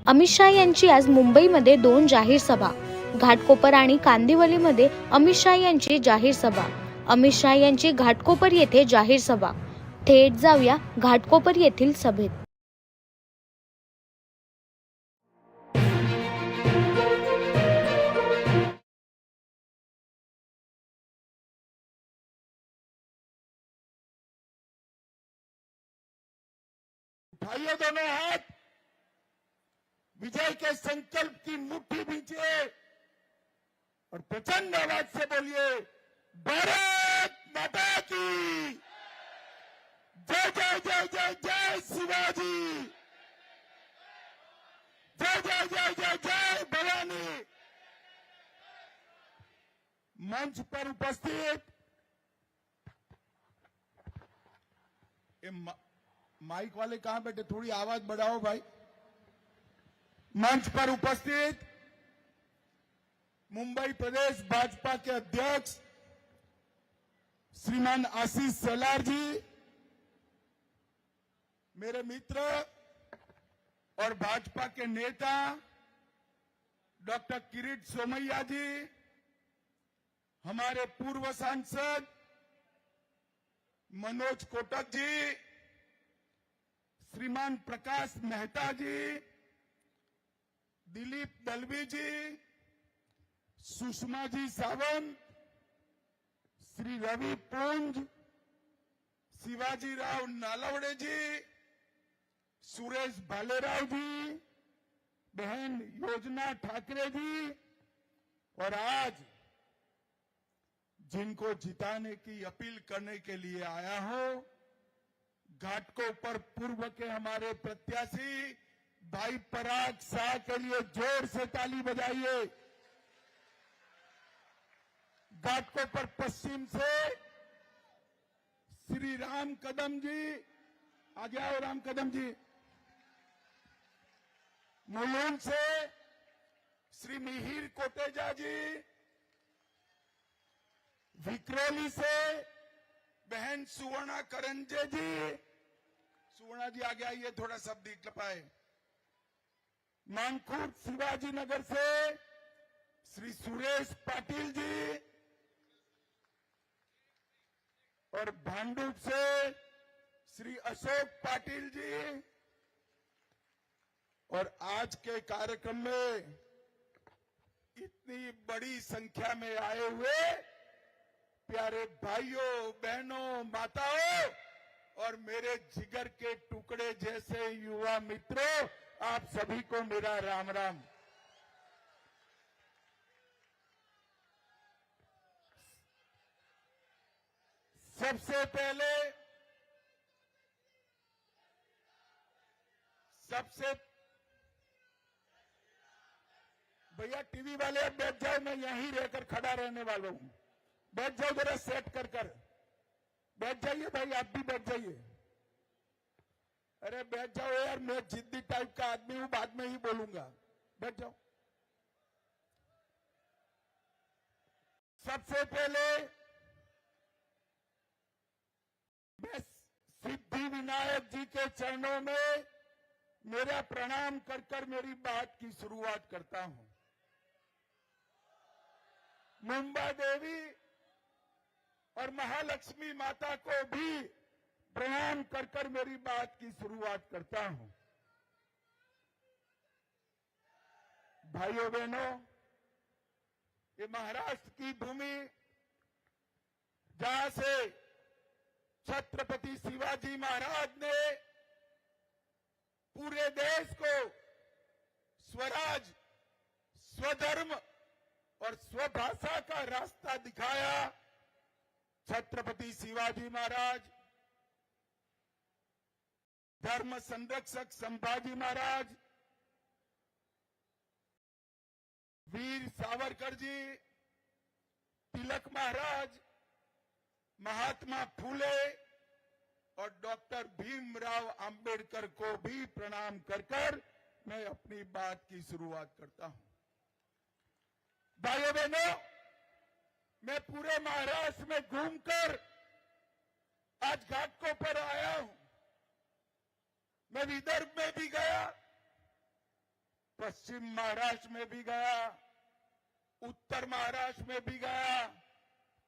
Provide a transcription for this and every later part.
अमित शाह यांची आज मुंबईमध्ये 2 जाहीर सभा. घाटकोपर आणि कांदिवलीमध्ये अमित शाह यांची जाहीर सभा. अमित शाह यांची घाटकोपर येथे जाहीर सभा. थेट जाऊया घाटकोपर येथील सभेत. उठाइए दोनों हाथ, विजय के संकल्प की मुट्ठी भींचिए और प्रचंड आवाज से बोलिए, भारत माता की जय जय जय जय जय शिवाजी, जय जय जय जय जय भवानी। मंच पर उपस्थित माइक वाले कहां बैठे, थोड़ी आवाज बढ़ाओ भाई। मंच पर उपस्थित मुंबई प्रदेश भाजपा के अध्यक्ष श्रीमान आशीष सेलार जी, मेरे मित्र और भाजपा के नेता डॉक्टर किरीट सोमैया जी, हमारे पूर्व सांसद मनोज कोटक जी, श्रीमान प्रकाश मेहता जी, दिलीप दलवी जी, सुषमा जी सावंत, श्री रवि पुंज, शिवाजी राव नालवड़े जी, सुरेश भालेराव जी, बहन योजना ठाकरे जी, और आज जिनको जिताने की अपील करने के लिए आया हो, घाटकोपर पूर्व के हमारे प्रत्याशी भाई पराग शाह के लिए जोर से ताली बजाइए। घाटकोपर पश्चिम से श्री राम कदम जी, आगे आओ राम कदम जी। मुलुंड से श्री मिहिर कोटेजा जी, विक्रोली से बहन सुवर्णा करंजे जी, सुवर्णा जी आगे आइए, थोड़ा शब्द दिख पाए। मानखुर्द शिवाजी नगर से श्री सुरेश पाटिल जी, और भांडुप से श्री अशोक पाटिल जी, और आज के कार्यक्रम में इतनी बड़ी संख्या में आए हुए प्यारे भाइयों बहनों माताओं और मेरे जिगर के टुकड़े जैसे युवा मित्रों, आप सभी को मेरा राम राम। सबसे भैया टीवी वाले अब बैठ जाओ, मैं यहीं रहकर खड़ा रहने वाला हूं। बैठ जाओ जरा सेट कर बैठ जाइए भाई, आप भी बैठ जाइए। अरे बैठ जाओ यार, मैं जिद्दी टाइप का आदमी हूं, बाद में ही बोलूंगा, बैठ जाओ। सबसे पहले मैं सिद्धि विनायक जी के चरणों में मेरा प्रणाम कर मेरी बात की शुरुआत करता हूं। मुंबा देवी और महालक्ष्मी माता को भी प्रणाम कर मेरी बात की शुरुआत करता हूं। भाइयों बहनों, ये महाराष्ट्र की भूमि जहां से छत्रपति शिवाजी महाराज ने पूरे देश को स्वराज, स्वधर्म और स्वभाषा का रास्ता दिखाया। छत्रपति शिवाजी महाराज, धर्म संरक्षक संभाजी महाराज, वीर सावरकर जी, तिलक महाराज, महात्मा फूले और डॉक्टर भीमराव अंबेडकर को भी प्रणाम कर मैं अपनी बात की शुरुआत करता हूं। भाइयों बहनों, मैं पूरे महाराष्ट्र में घूमकर आज घाटकोपर आया हूं। मैं विदर्भ में भी गया, पश्चिम महाराष्ट्र में भी गया, उत्तर महाराष्ट्र में भी गया,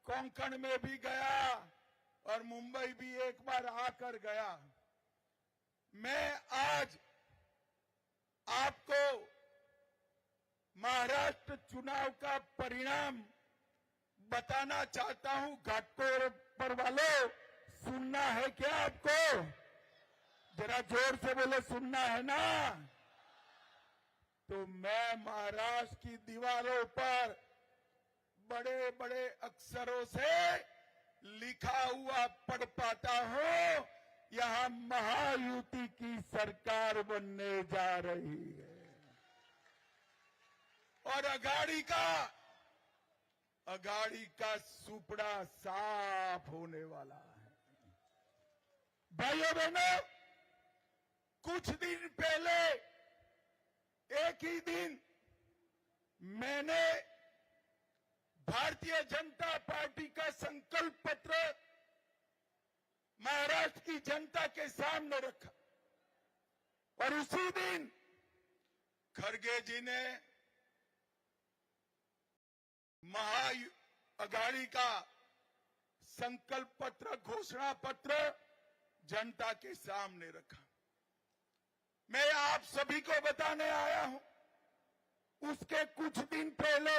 कोंकण में भी गया और मुंबई भी एक बार आकर गया। मैं आज आपको महाराष्ट्र चुनाव का परिणाम बताना चाहता हूं। घाटकोपर वालों, सुनना है क्या आपको? जरा जोर से बोले, सुनना है ना? तो मैं महाराष्ट्र की दीवारों पर बड़े बड़े अक्षरों से लिखा हुआ पढ़ पाता हूं, यहां महायुति की सरकार बनने जा रही है और अगाड़ी का सुपड़ा साफ होने वाला है। भाइयों बहनों, कुछ दिन पहले एक ही दिन मैंने भारतीय जनता पार्टी का संकल्प पत्र महाराष्ट्र की जनता के सामने रखा और उसी दिन खड़गे जी ने महाअघाड़ी का संकल्प पत्र, घोषणा पत्र जनता के सामने रखा। मैं आप सभी को बताने आया हूं, उसके कुछ दिन पहले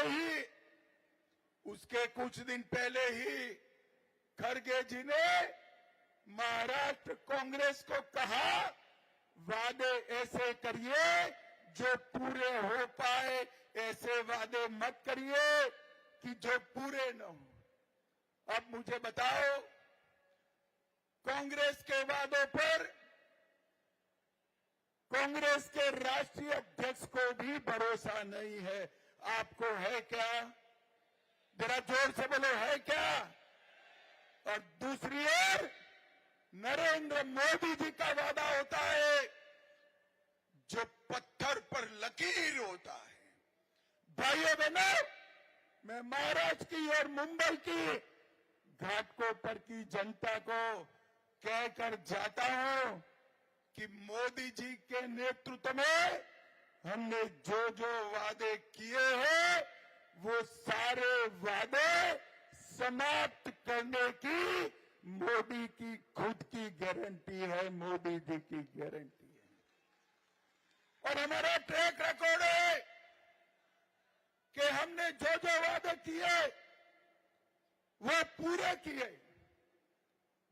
ही खड़गे जी ने महाराष्ट्र कांग्रेस को कहा, वादे ऐसे करिए जो पूरे हो पाए, ऐसे वादे मत करिए कि जो पूरे न हो। अब मुझे बताओ, कांग्रेस के वादों पर कांग्रेस के राष्ट्रीय अध्यक्ष को भी भरोसा नहीं है। आपको है क्या? जरा जोर से बोलो, है क्या? और दूसरी ओर नरेंद्र मोदी जी का वादा होता है जो पत्थर पर लकीर होता है। भाइयों बहनों, मैं महाराष्ट्र की और मुंबई की घाटकोपर की जनता को कहकर जाता हूं कि मोदी जी के नेतृत्व में हमने जो जो वादे किए हैं वो सारे वादे समाप्त करने की मोदी की खुद की गारंटी है, मोदी जी की गारंटी है। और हमारा ट्रैक रिकॉर्ड है कि हमने जो जो वादे किए वो पूरे किए।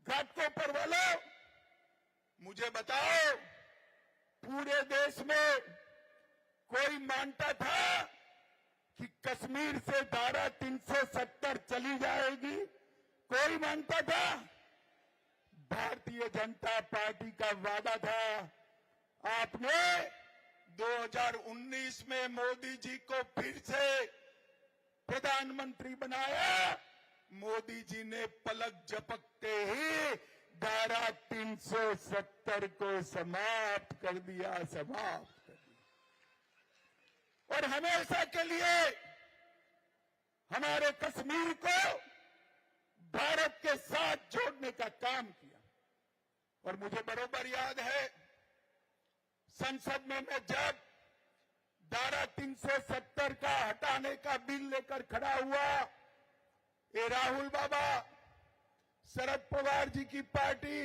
घाटकोपर वालों, मुझे बताओ, पूरे देश में कोई मानता था कि कश्मीर से धारा 370 चली जाएगी? कोई मानता था? भारतीय जनता पार्टी का वादा था। आपने 2019 में मोदी जी को फिर से प्रधानमंत्री बनाया। मोदी जी ने पलक झपकते ही धारा 370 को समाप्त कर दिया। और हमेशा के लिए हमारे कश्मीर को भारत के साथ जोड़ने का काम किया। और मुझे बरोबर याद है, संसद में मैं जब धारा 370 का हटाने का बिल लेकर खड़ा हुआ, ये राहुल बाबा, शरद पवार जी की पार्टी,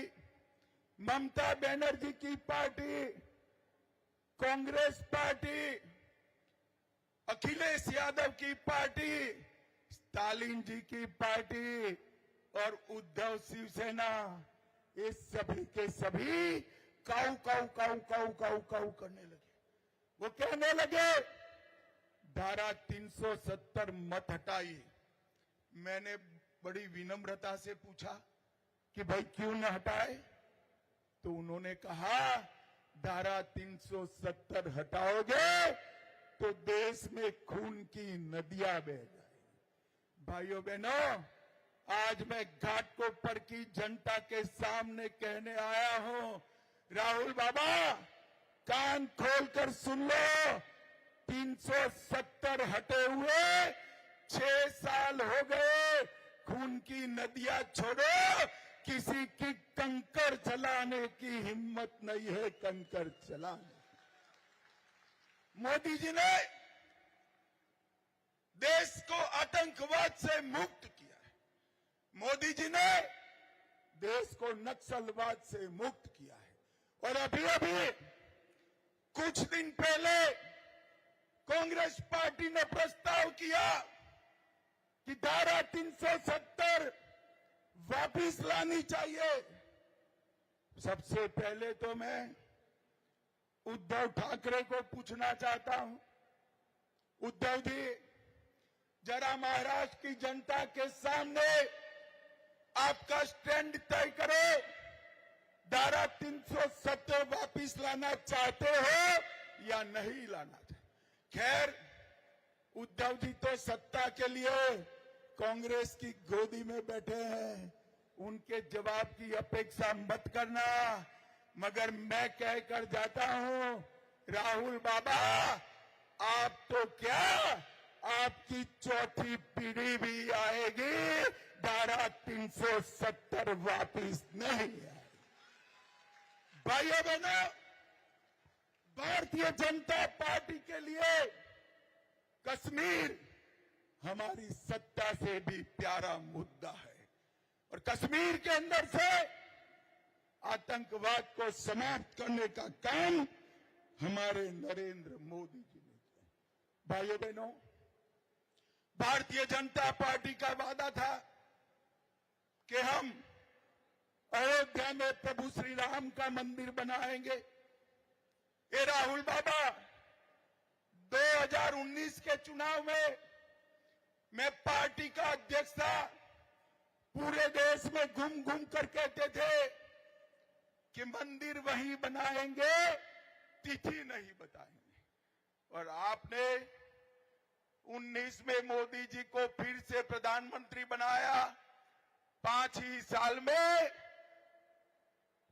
ममता बनर्जी की पार्टी, कांग्रेस पार्टी, अखिलेश यादव की पार्टी, स्टालिन जी की पार्टी और उद्धव शिवसेना, ये सभी के सभी काऊ काऊ काऊ काऊ काऊ काऊ करने लगे। वो कहने लगे धारा 370 मत हटाइए। मैंने बड़ी विनम्रता से पूछा कि भाई क्यों न हटाए? तो उन्होंने कहा, धारा 370 हटाओगे तो देश में खून की नदियां बह जाएंगी। भाइयों बहनों, आज मैं घाटकोपर की जनता के सामने कहने आया हूं, राहुल बाबा, कान खोलकर सुन लो, 370 हटे हुए 6 साल हो गए। खून की नदियां छोड़ो, किसी की कंकर चलाने की हिम्मत नहीं है, कंकर चलाने। मोदी जी ने देश को आतंकवाद से मुक्त किया है। मोदी जी ने देश को नक्सलवाद से मुक्त किया है। और अभी अभी कुछ दिन पहले कांग्रेस पार्टी ने प्रस्ताव किया कि धारा 370 वापिस लानी चाहिए। सबसे पहले तो मैं उद्धव ठाकरे को पूछना चाहता हूं, उद्धव जी, जरा महाराष्ट्र की जनता के सामने आपका स्टैंड तय करो। धारा 370 वापिस लाना चाहते हो या नहीं लाना चाहते? खैर, उद्धव जी तो सत्ता के लिए कांग्रेस की गोदी में बैठे हैं, उनके जवाब की अपेक्षा मत करना। मगर मैं कहकर जाता हूं, राहुल बाबा, आप तो क्या, आपकी चौथी पीढ़ी भी आएगी, धारा 370 वापिस नहीं आएगी। भाइयों बहनों, भारतीय जनता पार्टी के लिए कश्मीर हमारी सत्ता से भी प्यारा मुद्दा है। और कश्मीर के अंदर से आतंकवाद को समाप्त करने का काम हमारे नरेंद्र मोदी जी ने किया। भाइयों बहनों, भारतीय जनता पार्टी का वादा था कि हम अयोध्या में प्रभु श्री राम का मंदिर बनाएंगे। ये राहुल बाबा, 2019 के चुनाव में मैं पार्टी का अध्यक्ष था, पूरे देश में घूम घूम कर कहते थे कि मंदिर वहीं बनाएंगे, तिथि नहीं बताएंगे। और आपने 19 में मोदी जी को फिर से प्रधानमंत्री बनाया। 5 ही साल में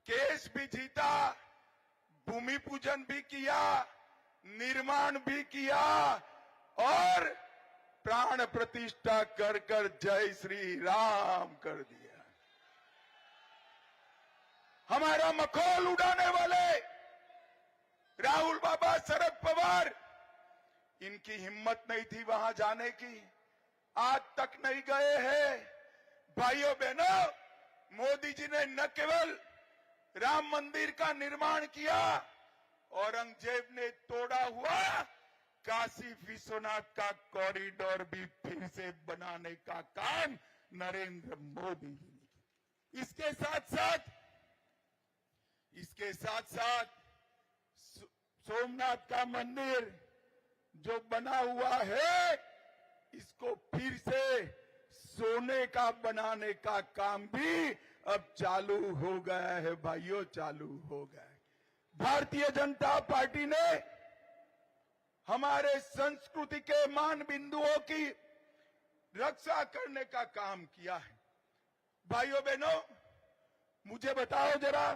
केस भी जीता, भूमि पूजन भी किया, निर्माण भी किया और प्राण प्रतिष्ठा कर कर जय श्री राम कर दिया। हमारा मखौल उड़ाने वाले राहुल बाबा, शरद पवार, इनकी हिम्मत नहीं थी वहां जाने की, आज तक नहीं गए हैं। भाइयों बहनों, मोदी जी ने न केवल राम मंदिर का निर्माण किया, औरंगजेब ने तोड़ा हुआ काशी विश्वनाथ का कॉरिडोर भी फिर से बनाने का काम नरेंद्र मोदी जी ने किया। इसके साथ साथ सोमनाथ का मंदिर जो बना हुआ है, इसको फिर से सोने का बनाने का काम भी अब चालू हो गया है। भाइयों, चालू हो गया है। भारतीय जनता पार्टी ने हमारे संस्कृति के मान बिंदुओं की रक्षा करने का काम किया है। भाइयों बहनों, मुझे बताओ जरा,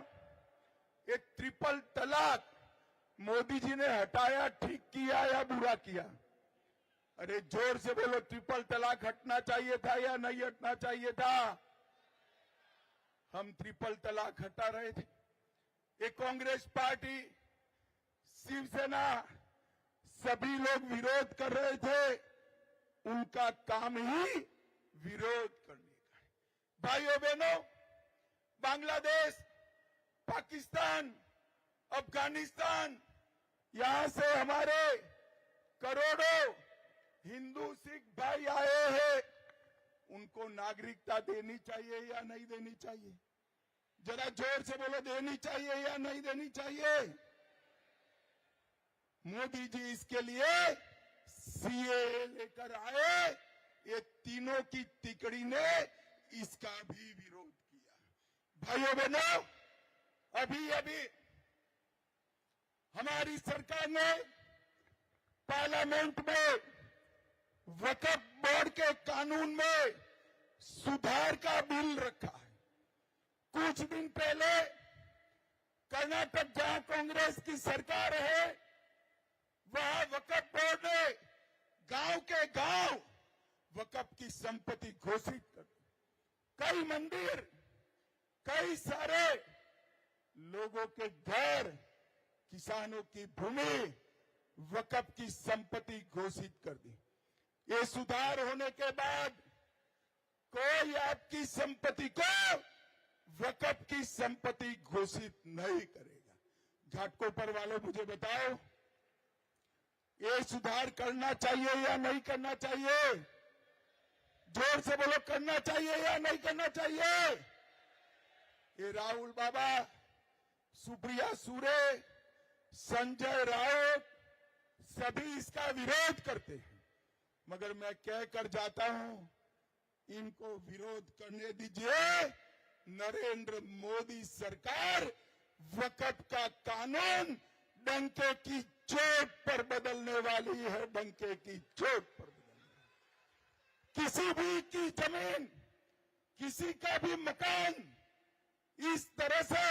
ये ट्रिपल तलाक मोदी जी ने हटाया, ठीक किया या बुरा किया? अरे जोर से बोलो, ट्रिपल तलाक हटना चाहिए था या नहीं हटना चाहिए था? हम ट्रिपल तलाक हटा रहे थे। ये कांग्रेस पार्टी, शिवसेना, सभी लोग विरोध कर रहे थे। उनका काम ही विरोध करने का है। भाइयों बहनों, बांग्लादेश, पाकिस्तान, अफगानिस्तान, यहां से हमारे करोड़ों हिंदू सिख भाई आए हैं। उनको नागरिकता देनी चाहिए या नहीं देनी चाहिए? जरा जोर से बोलो, देनी चाहिए या नहीं देनी चाहिए? मोदी जी इसके लिए सीए लेकर आए। ये तीनों की तिकड़ी ने इसका भी विरोध किया। भाइयों बहनों, अभी अभी हमारी सरकार ने पार्लियामेंट में वक्फ बोर्ड के कानून में सुधार का बिल रखा है। कुछ दिन पहले कर्नाटक, जहां कांग्रेस की सरकार है, वहां वक्फ बोर्ड ने गांव के गांव वक्फ की संपत्ति घोषित कर दी। कई मंदिर, कई सारे लोगों के घर, किसानों की भूमि वक्फ की संपत्ति घोषित कर दी। ये सुधार होने के बाद कोई आपकी संपत्ति को वक्फ की संपत्ति घोषित नहीं करेगा। घाटकोपर वालों मुझे बताओ, ये सुधार करना चाहिए या नहीं करना चाहिए? जोर से बोलो, करना चाहिए या नहीं करना चाहिए? ये राहुल बाबा, सुप्रिया सुरे, संजय राउत सभी इसका विरोध करते हैं, मगर मैं कह कर जाता हूं, इनको विरोध करने दीजिए। नरेंद्र मोदी सरकार वक्फ का कानून डंके की चोट पर बदलने वाली है, डंके की चोट पर बदलने वाली। किसी भी की जमीन, किसी का भी मकान इस तरह से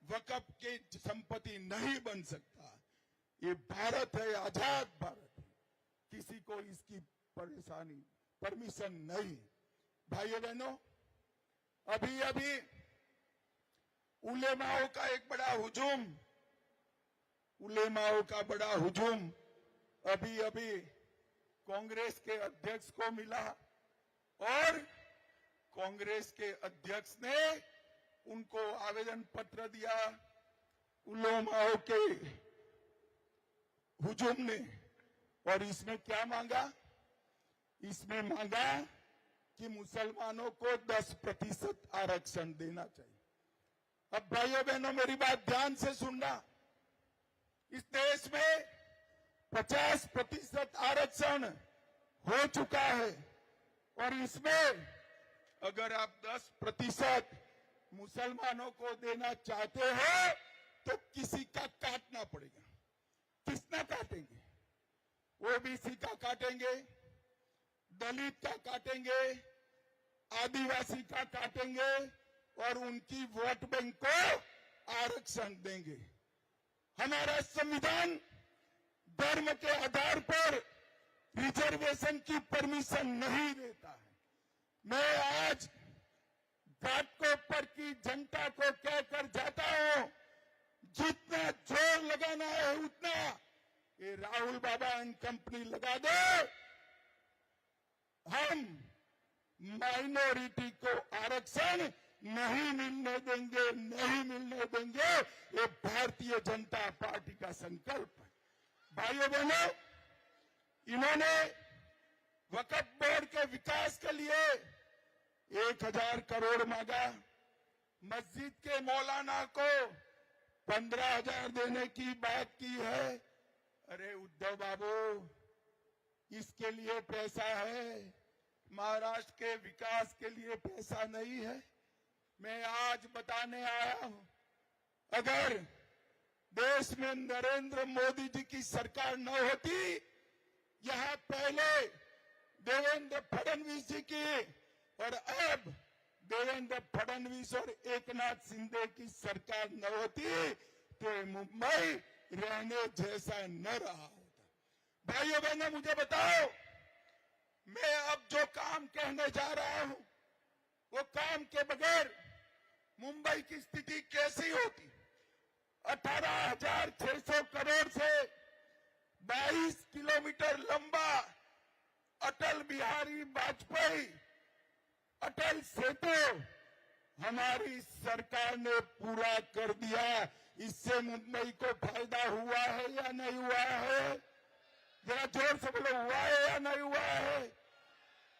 वक्फ की संपत्ति नहीं बन सकता। ये भारत है, आजाद भारत है, किसी को इसकी परमिशन नहीं। भाइयों बहनों, अभी अभी उलेमाओं का एक बड़ा हुजूम, उलेमाओं का बड़ा हुजूम अभी अभी कांग्रेस के अध्यक्ष को मिला और कांग्रेस के अध्यक्ष ने उनको आवेदन पत्र दिया। उलेमाओं के हुजूम ने, और इसमें क्या मांगा? इसमें मांगा कि मुसलमानों को 10% आरक्षण देना चाहिए। अब भाइयों बहनों, मेरी बात ध्यान से सुनना। इस देश में 50% आरक्षण हो चुका है और इसमें अगर आप 10% मुसलमानों को देना चाहते हो तो किसी का काटना पड़ेगा। किसना काटेंगे? ओबीसी का काटेंगे, दलित का काटेंगे, आदिवासी का काटेंगे और उनकी वोट बैंक को आरक्षण देंगे। हमारा संविधान धर्म के आधार पर रिजर्वेशन की परमिशन नहीं देता है। मैं आज घाटकोपर की जनता को कहकर जाता हूं, जितना जोर लगाना है उतना ये राहुल बाबा एंड कंपनी लगा दे। हम माइनॉरिटी को आरक्षण नहीं मिलने देंगे, नहीं मिलने देंगे। ये भारतीय जनता पार्टी का संकल्प है। भाइयों बहनों, इन्होंने वक्फ बोर्ड के विकास के लिए 1000 करोड़ मांगा। मस्जिद के मौलाना को 15,000 देने की बात की है। अरे उद्धव बाबू, इसके लिए पैसा है, महाराष्ट्र के विकास के लिए पैसा नहीं है। मैं आज बताने आया हूं, अगर देश में नरेंद्र मोदी जी की सरकार न होती, यहां पहले देवेंद्र फडणवीस जी की और अब देवेंद्र फडणवीस और एकनाथ शिंदे की सरकार न होती तो मुंबई रहने जैसा न रहा होता। भाइयों बहनों, मुझे बताओ, मैं अब जो काम कहने जा रहा हूं वो काम के बगैर मुंबई की स्थिति कैसी होती? 18,600 करोड़ से 22 किलोमीटर लंबा अटल बिहारी वाजपेयी अटल सेतु हमारी सरकार ने पूरा कर दिया। इससे मुंबई को फायदा हुआ है या नहीं हुआ है? जरा जोर से बोलो, हुआ है या नहीं हुआ है?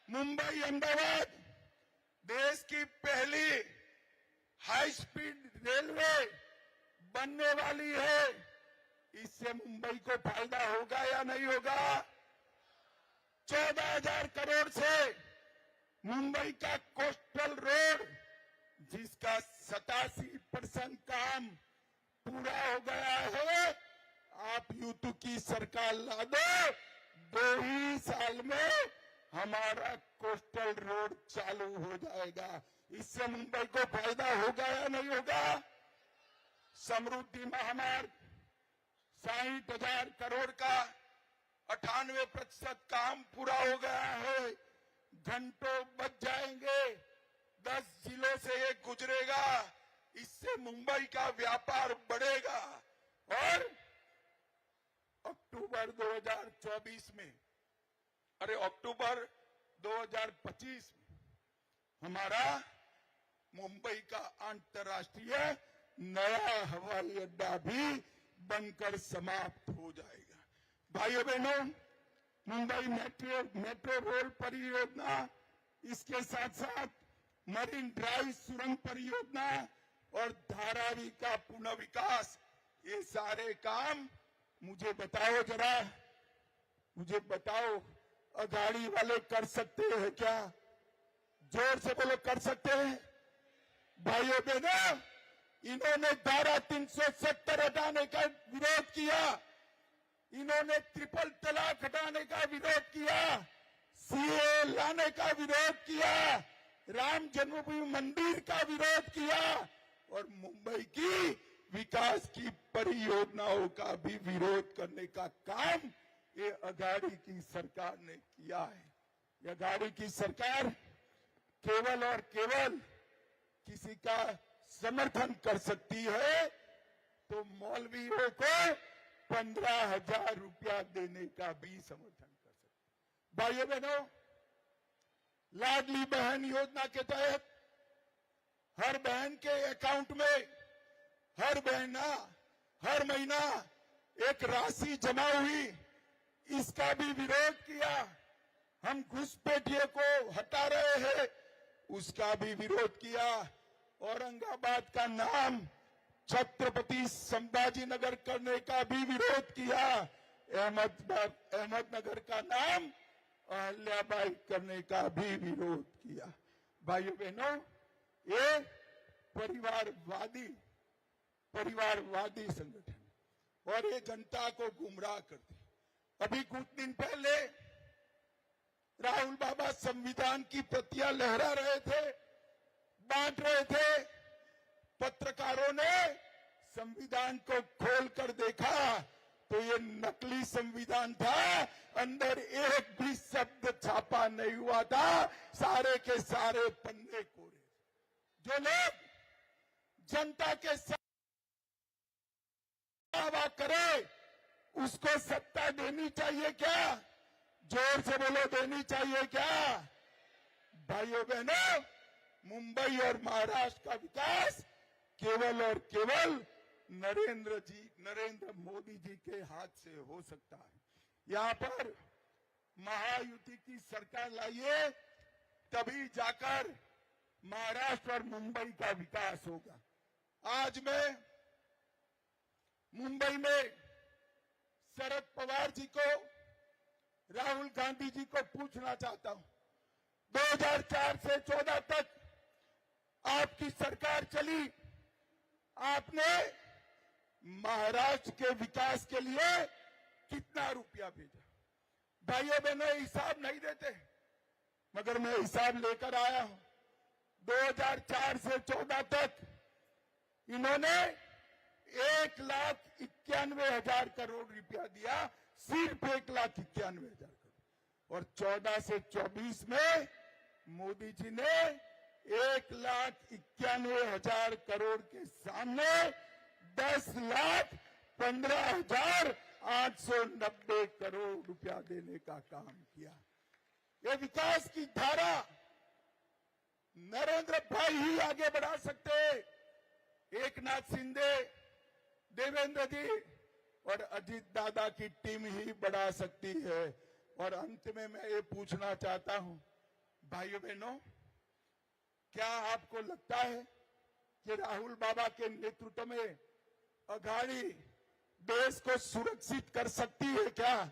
मुंबई अहमदाबाद देश की पहली हाई स्पीड रेलवे बनने वाली है। इससे मुंबई को फायदा होगा या नहीं होगा? 14,000 करोड़ से मुंबई का कोस्टल रोड, जिसका 87% काम पूरा हो गया है, आप यूपी की सरकार ला दो, 2 ही साल में हमारा कोस्टल रोड चालू हो जाएगा। इससे मुंबई को फायदा होगा या नहीं होगा? समृद्धि महामार्ग 60,000 करोड़ का 98% काम पूरा हो गया है। घंटों बच जाएंगे, 10 जिलों से ये गुजरेगा। इससे मुंबई का व्यापार बढ़ेगा और अक्टूबर 2024 में, अरे अक्टूबर 2025 में हमारा मुंबई का अंतर्राष्ट्रीय नया हवाई अड्डा भी बनकर समाप्त हो जाएगा। भाइयों बहनों, मुंबई मेट्रो रेल परियोजना, इसके साथ साथ मरीन ड्राइव सुरंग परियोजना और धारावी का पुनः विकास, ये सारे काम मुझे बताओ जरा, मुझे बताओ अघाड़ी वाले कर सकते हैं क्या? जोर से बोलो, कर सकते हैं? भाइयों बहनों, इन्होंने धारा 370 हटाने का विरोध किया, इन्होंने ट्रिपल तलाक हटाने का विरोध किया, सीए लाने का विरोध किया, राम जन्मभूमि मंदिर का विरोध किया और मुंबई की विकास की परियोजनाओं का भी विरोध करने का काम ये अघाड़ी की सरकार ने किया है। ये अघाड़ी की सरकार केवल और केवल किसी का समर्थन कर सकती है तो मौलवियों को 15,000 रुपया देने का भी समर्थन कर सकती। भाइयों बहनों, लाडली बहन योजना के तहत हर बहन के अकाउंट में हर महीना एक राशि जमा हुई, इसका भी विरोध किया। हम घुसपैठियों को हटा रहे हैं, उसका भी विरोध किया। औरंगाबाद का नाम छत्रपति संभाजी नगर करने का भी विरोध किया। अहमदनगर का नाम अहल्याबाई करने का भी विरोध किया। भाइयों बहनों, ये परिवारवादी संगठन और ये जनता को गुमराह करते। अभी कुछ दिन पहले राहुल बाबा संविधान की प्रतियां लहरा रहे थे, बांट रहे थे। पत्रकारों ने संविधान को खोलकर देखा तो ये नकली संविधान था, अंदर एक भी शब्द छापा नहीं हुआ था, सारे के सारे पन्ने कोरे। जो लोग जनता के साथ दावा करे उसको सत्ता देनी चाहिए क्या? जोर से बोलो, देनी चाहिए क्या? भाइयों बहनों, मुंबई और महाराष्ट्र का विकास केवल और केवल नरेंद्र मोदी जी के हाथ से हो सकता है। यहां पर महायुति की सरकार लाइए, तभी जाकर महाराष्ट्र और मुंबई का विकास होगा। आज मैं मुंबई में शरद पवार जी को, राहुल गांधी जी को पूछना चाहता हूं, 2004 से 14 तक आपकी सरकार चली, आपने महाराष्ट्र के विकास के लिए कितना रुपया भेजा? भाइयों बहनों, हिसाब नहीं देते, मगर मैं हिसाब लेकर आया हूं। 2004 से 14 तक इन्होंने 1,91,000 करोड़ रुपया दिया, सिर्फ 1,91,000 करोड़। और 14 से 24 में मोदी जी ने 1,91,000 करोड़ के सामने 10,15,890 करोड़ रुपया देने का काम किया। ये विकास की धारा नरेंद्र भाई ही आगे बढ़ा सकते, एकनाथ शिंदे, देवेंद्र जी और अजीत दादा की टीम ही बढ़ा सकती है। और अंत में मैं ये पूछना चाहता हूं, भाइयों बहनों, क्या आपको लगता है कि राहुल बाबा के नेतृत्व में अघाड़ी देश को सुरक्षित कर सकती है क्या?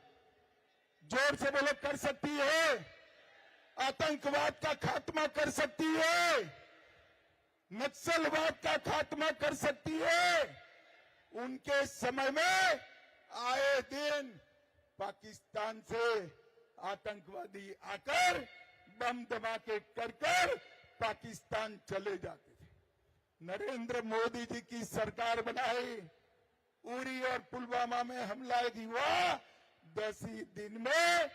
जोर से बोलो, कर सकती है? आतंकवाद का खात्मा कर सकती है? नक्सलवाद का खात्मा कर सकती है? उनके समय में आए दिन पाकिस्तान से आतंकवादी आकर बम धमाके कर पाकिस्तान चले जाते थे। नरेंद्र मोदी जी की सरकार बनाई, उरी और पुलवामा में हमला हुआ, 10 ही दिन में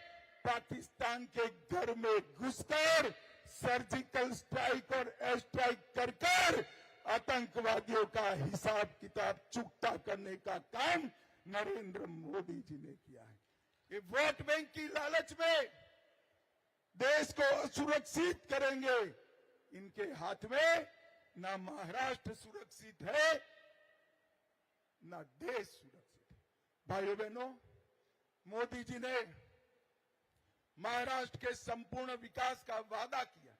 पाकिस्तान के घर में घुसकर सर्जिकल स्ट्राइक और एयर स्ट्राइक कर आतंकवादियों का हिसाब किताब चुकता करने का काम नरेंद्र मोदी जी ने किया है। ये वोट बैंक की लालच में देश को असुरक्षित करेंगे। इनके हाथ में ना महाराष्ट्र सुरक्षित है, ना देश सुरक्षित है। भाइयों बहनों, मोदी जी ने महाराष्ट्र के संपूर्ण विकास का वादा किया।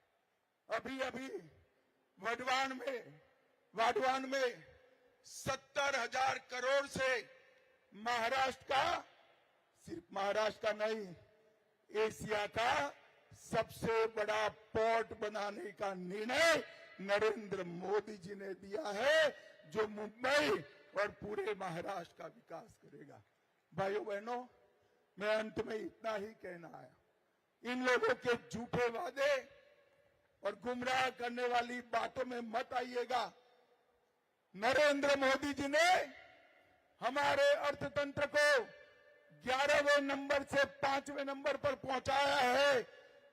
अभी अभी वाडवान में 70,000 करोड़ से महाराष्ट्र का, सिर्फ महाराष्ट्र का नहीं, एशिया का सबसे बड़ा पोर्ट बनाने का निर्णय नरेंद्र मोदी जी ने दिया है, जो मुंबई और पूरे महाराष्ट्र का विकास करेगा। भाइयों बहनों, मैं अंत में इतना ही कहना आया, इन लोगों के झूठे वादे और गुमराह करने वाली बातों में मत आइएगा। नरेंद्र मोदी जी ने हमारे अर्थतंत्र को 11वें नंबर से 5वें नंबर पर पहुंचाया है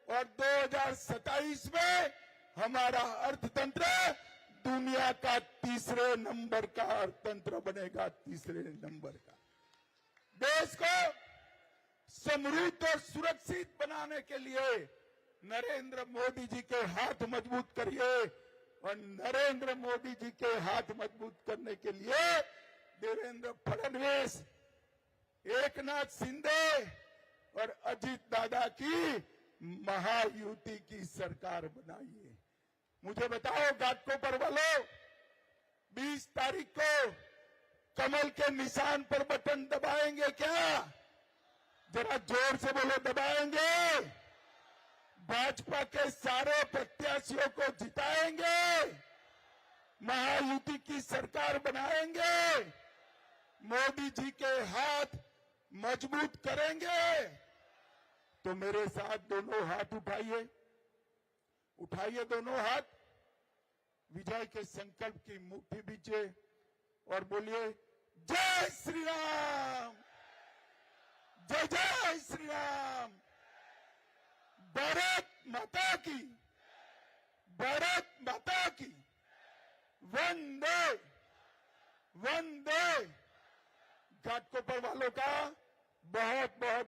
और 2027 में हमारा अर्थतंत्र दुनिया का तीसरे नंबर का अर्थतंत्र बनेगा। तीसरे नंबर का। देश को समृद्ध और सुरक्षित बनाने के लिए नरेंद्र मोदी जी के हाथ मजबूत करिए और नरेंद्र मोदी जी के हाथ मजबूत करने के लिए देवेंद्र फडणवीस, एकनाथ शिंदे और अजित दादा की महायुति की सरकार बनाइए। मुझे बताओ घाटकोपर वालों, 20 तारीख को कमल के निशान पर बटन दबाएंगे क्या? जरा जोर से बोलो, दबाएंगे? भाजपा के सारे प्रत्याशियों को जिताएंगे, महायुति की सरकार बनाएंगे, मोदी जी के हाथ मजबूत करेंगे। तो मेरे साथ दोनों हाथ उठाइए, उठाइए दोनों हाथ, विजय के संकल्प की मुट्ठी बीचे और बोलिए, जय श्री राम, जय जय श्री राम, भारत माता की, भारत माता की, वंदे वंदे। घाटकोपर वालों का बहुत बहुत